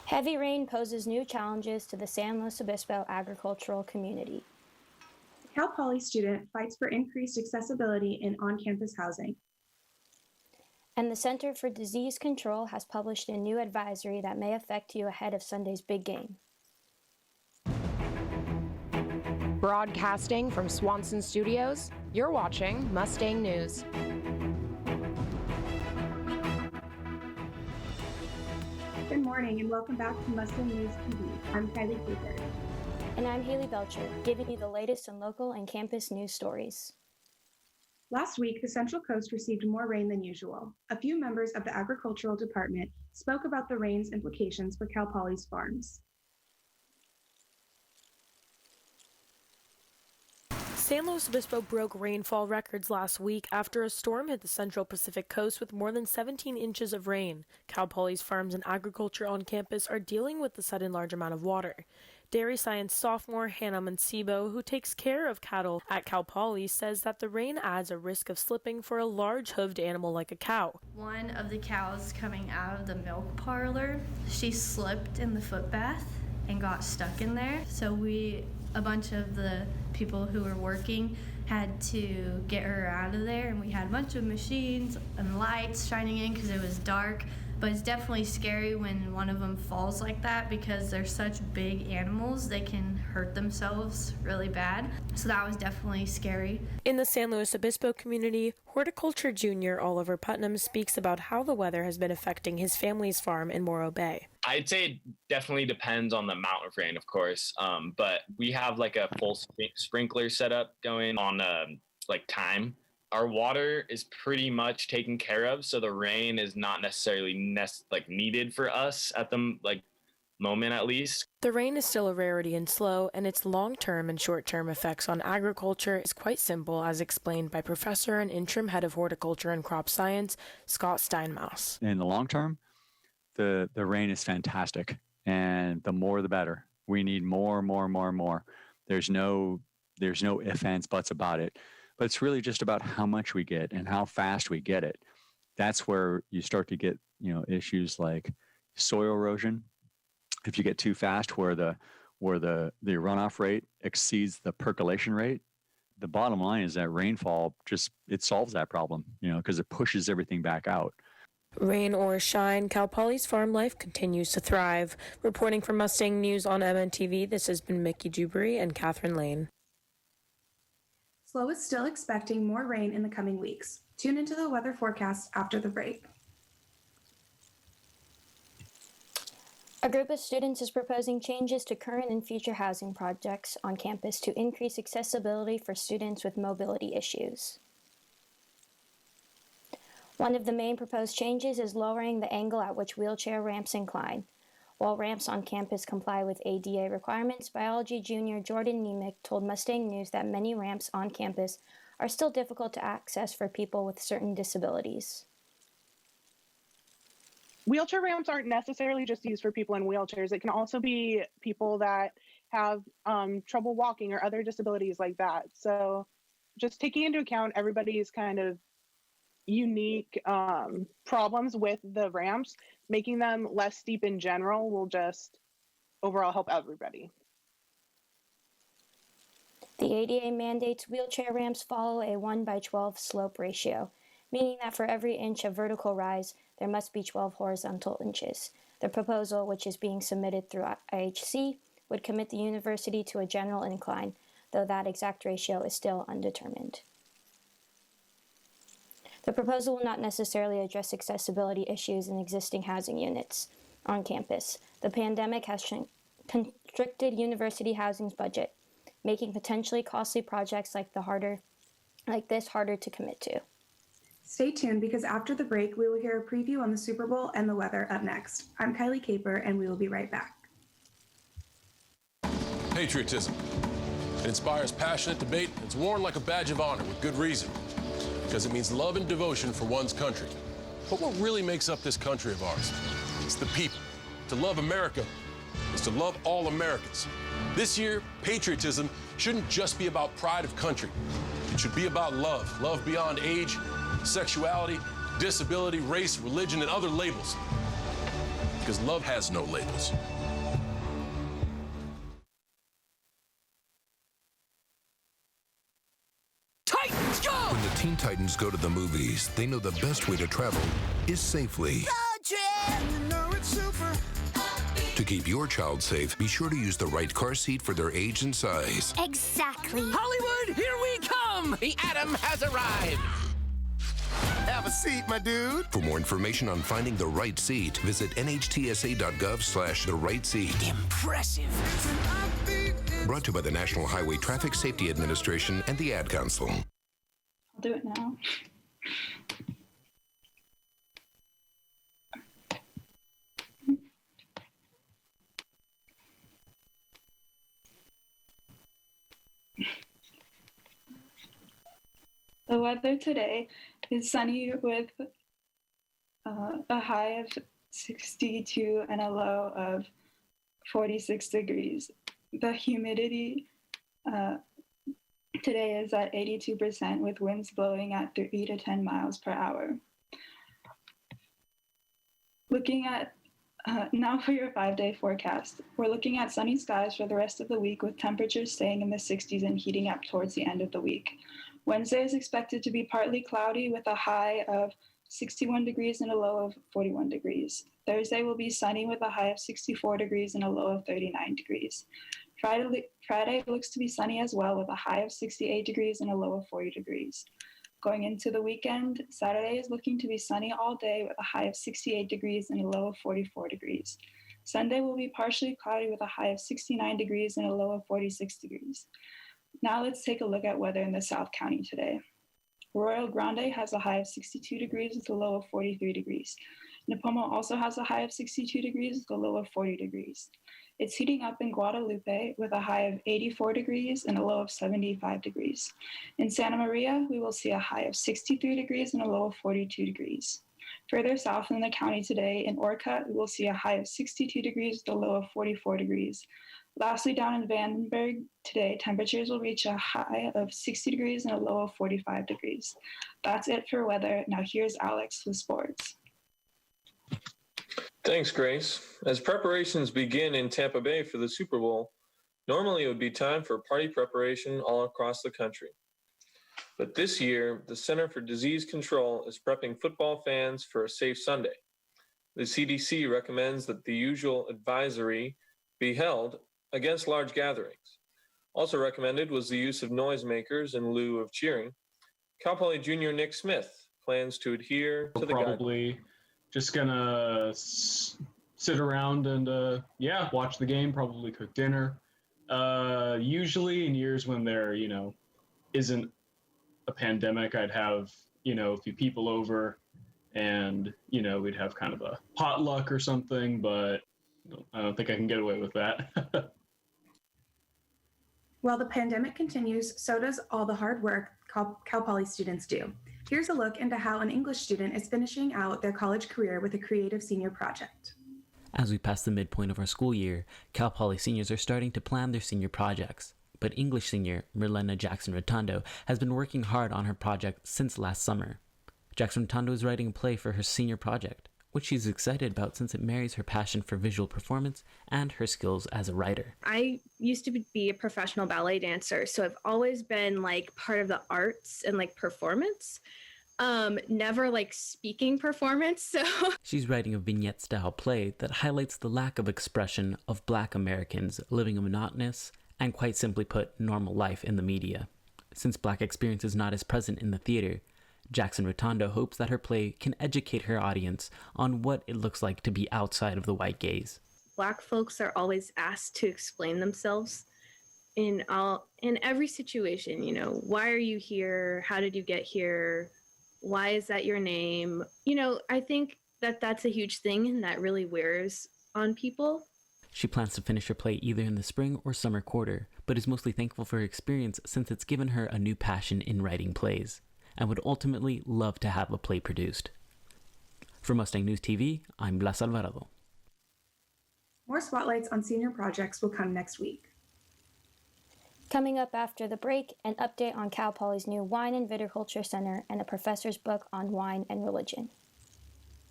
Heavy rain poses new challenges to the San Luis Obispo agricultural community. Cal Poly student fights for increased accessibility in on-campus housing. And the Center for Disease Control has published a new advisory that may affect you ahead of Sunday's big game. Broadcasting from Swanson Studios, you're watching Mustang News. Good morning and welcome back to Mustang News TV. I'm Kylie Cooper. And I'm Haley Belcher, giving you the latest on local and campus news stories. Last week, the Central Coast received more rain than usual. A few members of the Agricultural Department spoke about the rain's implications for Cal Poly's farms. San Luis Obispo broke rainfall records last week after a storm hit the central Pacific coast with more than 17 inches of rain. Cal Poly's farms and agriculture on campus are dealing with the sudden large amount of water. Dairy science sophomore Hannah Mancebo, who takes care of cattle at Cal Poly, says that the rain adds a risk of slipping for a large hooved animal like a cow. One of the cows coming out of the milk parlor, she slipped in the foot bath and got stuck in there. So a bunch of the people who were working had to get her out of there, and we had a bunch of machines and lights shining in because it was dark. But it's definitely scary when one of them falls like that because they're such big animals, they can hurt themselves really bad. So that was definitely scary. In the San Luis Obispo community, horticulture junior Oliver Putnam speaks about how the weather has been affecting his family's farm in Morro Bay. I'd say it definitely depends on the amount of rain, of course. But we have like a full sprinkler setup going on time. Our water is pretty much taken care of, so the rain is not necessarily needed for us at the moment, at least. The rain is still a rarity and slow, and its long-term and short-term effects on agriculture is quite simple, as explained by Professor and Interim Head of Horticulture and Crop Science, Scott Steinmaus. In the long term, the rain is fantastic, and the more the better. We need more. There's no ifs, ands, buts about it. But it's really just about how much we get and how fast we get it. That's where you start to get, issues like soil erosion. If you get too fast, where the runoff rate exceeds the percolation rate, the bottom line is that rainfall it solves that problem, because it pushes everything back out. Rain or shine, Cal Poly's farm life continues to thrive. Reporting for Mustang News on MNTV, this has been Mickey Dewberry and Catherine Lane. SLO is still expecting more rain in the coming weeks. Tune into the weather forecast after the break. A group of students is proposing changes to current and future housing projects on campus to increase accessibility for students with mobility issues. One of the main proposed changes is lowering the angle at which wheelchair ramps incline. While ramps on campus comply with ADA requirements, biology junior Jordan Nemick told Mustang News that many ramps on campus are still difficult to access for people with certain disabilities. Wheelchair ramps aren't necessarily just used for people in wheelchairs. It can also be people that have trouble walking or other disabilities like that. So just taking into account everybody's kind of unique problems with the ramps, making them less steep in general will just overall help everybody. The ADA mandates wheelchair ramps follow a 1:12 slope ratio, meaning that for every inch of vertical rise, there must be 12 horizontal inches. The proposal, which is being submitted through IHC, would commit the university to a general incline, though that exact ratio is still undetermined. The proposal will not necessarily address accessibility issues in existing housing units on campus. The pandemic has constricted university housing's budget, making potentially costly projects like this harder to commit to. Stay tuned because after the break, we will hear a preview on the Super Bowl and the weather up next. I'm Kylie Caper, and we will be right back. Patriotism. It inspires passionate debate. It's worn like a badge of honor with good reason, because it means love and devotion for one's country. But what really makes up this country of ours? It's the people. To love America is to love all Americans. This year, patriotism shouldn't just be about pride of country. It should be about love. Love beyond age, sexuality, disability, race, religion, and other labels. because love has no labels. Titans go! When the Teen Titans go to the movies, they know the best way to travel is safely. Road trip! You know it's super. To keep your child safe, be sure to use the right car seat for their age and size. Exactly. Hollywood, here we come! The Atom has arrived! Have a seat, my dude. For more information on finding the right seat, visit nhtsa.gov/the right seat. Impressive. Brought to you by the National Highway Traffic Safety Administration and the Ad Council. I'll do it now. The weather today is sunny with a high of 62 and a low of 46 degrees. The humidity today is at 82% with winds blowing at 3 to 10 miles per hour. Looking at now for your 5-day forecast. We're looking at sunny skies for the rest of the week with temperatures staying in the 60s and heating up towards the end of the week. Wednesday is expected to be partly cloudy with a high of 61 degrees and a low of 41 degrees. Thursday will be sunny with a high of 64 degrees and a low of 39 degrees. Friday looks to be sunny as well with a high of 68 degrees and a low of 40 degrees. Going into the weekend, Saturday is looking to be sunny all day with a high of 68 degrees and a low of 44 degrees. Sunday will be partially cloudy with a high of 69 degrees and a low of 46 degrees. Now let's take a look at weather in the South County today. Arroyo Grande has a high of 62 degrees with a low of 43 degrees. Nipomo also has a high of 62 degrees with a low of 40 degrees. It's heating up in Guadalupe with a high of 84 degrees and a low of 75 degrees. In Santa Maria, we will see a high of 63 degrees and a low of 42 degrees. Further south in the county today, in Orcutt, we will see a high of 62 degrees with a low of 44 degrees. Lastly, down in Vandenberg today, temperatures will reach a high of 60 degrees and a low of 45 degrees. That's it for weather. Now here's Alex with sports. Thanks, Grace. As preparations begin in Tampa Bay for the Super Bowl, normally it would be time for party preparation all across the country. But this year, the Center for Disease Control is prepping football fans for a safe Sunday. The CDC recommends that the usual advisory be held against large gatherings. Also recommended was the use of noisemakers in lieu of cheering. Cal Poly junior Nick Smith plans to adhere to the probably just gonna sit around and watch the game, probably cook dinner. Usually in years when there isn't a pandemic, I'd have a few people over and we'd have kind of a potluck or something, but I don't think I can get away with that. While the pandemic continues, so does all the hard work Cal Poly students do. Here's a look into how an English student is finishing out their college career with a creative senior project. As we pass the midpoint of our school year, Cal Poly seniors are starting to plan their senior projects. But English senior Merlena Jackson Rotundo has been working hard on her project since last summer. Jackson Rotundo is writing a play for her senior project, which she's excited about since it marries her passion for visual performance and her skills as a writer. I used to be a professional ballet dancer, so I've always been part of the arts and performance. Never speaking performance, so. She's writing a vignette-style play that highlights the lack of expression of Black Americans living a monotonous and, quite simply put, normal life in the media. Since Black experience is not as present in the theater, Jackson Rotundo hopes that her play can educate her audience on what it looks like to be outside of the white gaze. Black folks are always asked to explain themselves in every situation. Why are you here? How did you get here? Why is that your name? I think that's a huge thing and that really wears on people. She plans to finish her play either in the spring or summer quarter, but is mostly thankful for her experience since it's given her a new passion in writing plays, and would ultimately love to have a play produced. For Mustang News TV, I'm Blas Alvarado. More spotlights on senior projects will come next week. Coming up after the break, an update on Cal Poly's new Wine and Viticulture Center and a professor's book on wine and religion.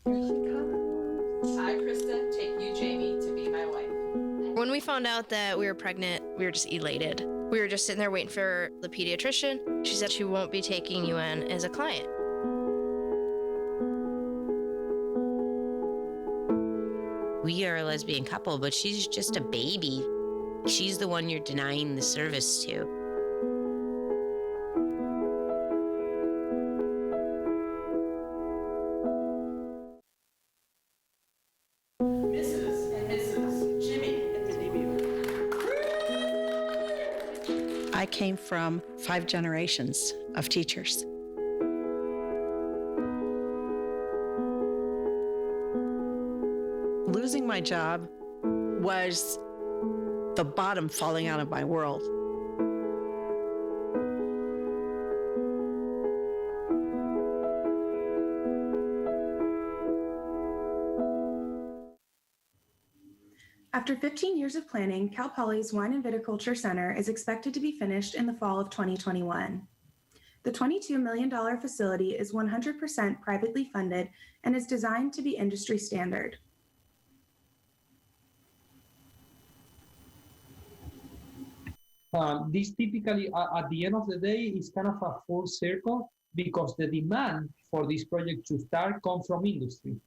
Here she comes. I, Krista, take you, Jamie, to be my wife. When we found out that we were pregnant, we were just elated. We were just sitting there waiting for the pediatrician. She said she won't be taking you in as a client. We are a lesbian couple, but she's just a baby. She's the one you're denying the service to. Mrs. and Mrs. Jimmy at the debut. I came from 5 generations of teachers. Losing my job was the bottom falling out of my world. After 15 years of planning, Cal Poly's Wine and Viticulture Center is expected to be finished in the fall of 2021. The $22 million facility is 100% privately funded and is designed to be industry standard. This typically, at the end of the day, is kind of a full circle because the demand for this project to start comes from industry.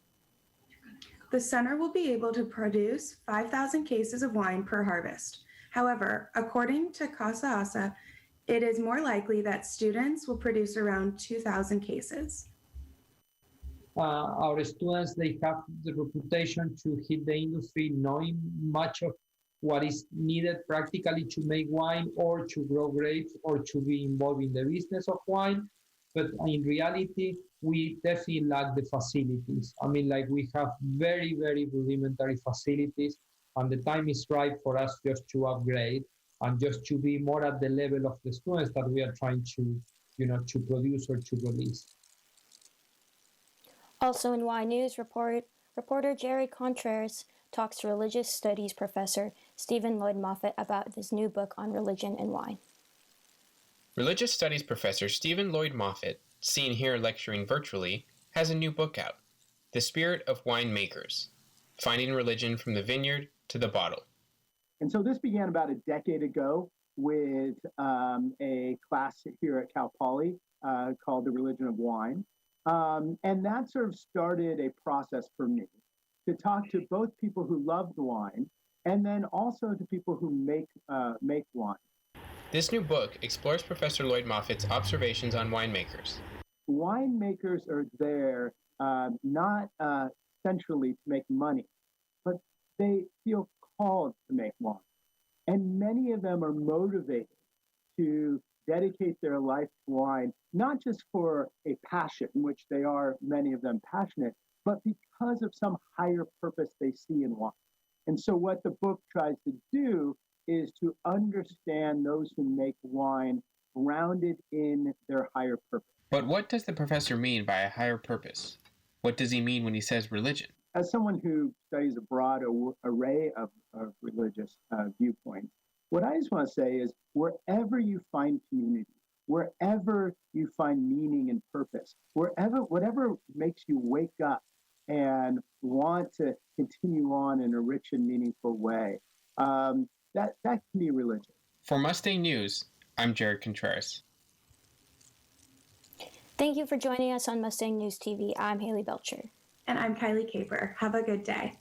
The center will be able to produce 5,000 cases of wine per harvest. However, according to Casa Asa, it is more likely that students will produce around 2,000 cases. Our students, they have the reputation to hit the industry knowing much of what is needed practically to make wine or to grow grapes or to be involved in the business of wine. But in reality, we definitely lack the facilities. I mean, like we have very, very rudimentary facilities, and the time is right for us just to upgrade and just to be more at the level of the students that we are trying to, to produce or to release. Also in Y News, reporter Jerry Contreras talks to religious studies professor Stephen Lloyd Moffat about his new book on religion and wine. Religious studies professor Stephen Lloyd Moffat, seen here lecturing virtually, has a new book out, The Spirit of Winemakers, Finding Religion from the Vineyard to the Bottle. And so this began about a decade ago with a class here at Cal Poly called The Religion of Wine. And that sort of started a process for me to talk to both people who loved wine and then also to people who make wine. This new book explores Professor Lloyd Moffat's observations on winemakers. Winemakers are there not centrally to make money, but they feel called to make wine. And many of them are motivated to dedicate their life to wine, not just for a passion, which they are, many of them, passionate, but because of some higher purpose they see in wine. And so what the book tries to do is to understand those who make wine grounded in their higher purpose. But what does the professor mean by a higher purpose? What does he mean when he says religion? As someone who studies a broad array of religious viewpoints, what I just want to say is wherever you find community, wherever you find meaning and purpose, whatever makes you wake up and want to continue on in a rich and meaningful way, that can be religion. For Mustang News, I'm Jared Contreras. Thank you for joining us on Mustang News TV. I'm Haley Belcher. And I'm Kylie Caper. Have a good day.